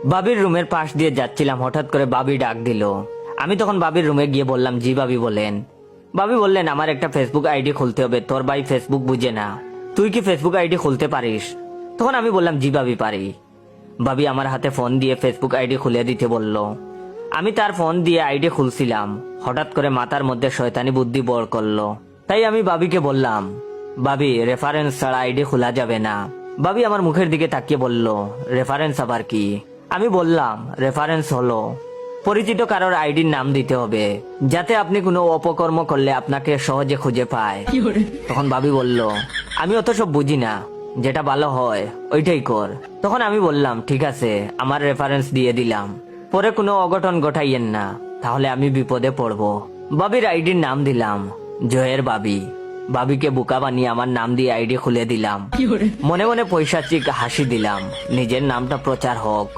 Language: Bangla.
বাবির রুমের পাশ দিয়ে যাচ্ছিলাম, হঠাৎ করে বাবি ডাক দিল। আমি তখন বাবির রুমে গিয়ে বললাম, জি বাবি বলেন। বাবি বললেন, আমার একটা ফেসবুক আইডি খুলতে হবে, তোর ভাই ফেসবুক বুঝে না, তুই কি ফেসবুক আইডি খুলতে পারিস? তখন আমি বললাম, জি বাবি পারি। বাবি আমার হাতে ফোন দিয়ে ফেসবুক আইডি খুলে দিতে বলল। আমি তার ফোন দিয়ে আইডি খুলছিলাম, হঠাৎ করে মাথার মধ্যে শয়তানি বুদ্ধি বড় করলো। তাই আমি বাবিকে বললাম, বাবি রেফারেন্স ছাড়া আইডি খোলা যাবে না। বাবি আমার মুখের দিকে তাকিয়ে বলল, রেফারেন্স আবার কি? আমি বললাম, রেফারেন্স হলো পরিচিত কারোর আইডির নাম দিতে হবে, যাতে আপনি কোনো অপকর্ম করলে আপনাকে সহজে খুঁজে পায়। তখন বাবি বলল, আমি অত সব বুঝি না, যেটা ভালো হয় ওইটাই কর। তখন আমি বললাম, ঠিক আছে, আমার রেফারেন্স দিয়ে দিলাম, পরে কোনো অঘটন ঘটাইয়েন না, তাহলে আমি বিপদে পড়বো। বাবির আইডির নাম দিলাম জয়ের বাবি। বাবিকে বোকা বানিয়ে আমার নাম দিয়ে আইডি খুলে দিলাম। মনে মনে পয়সাচিক হাসি দিলাম, নিজের নামটা প্রচার হোক।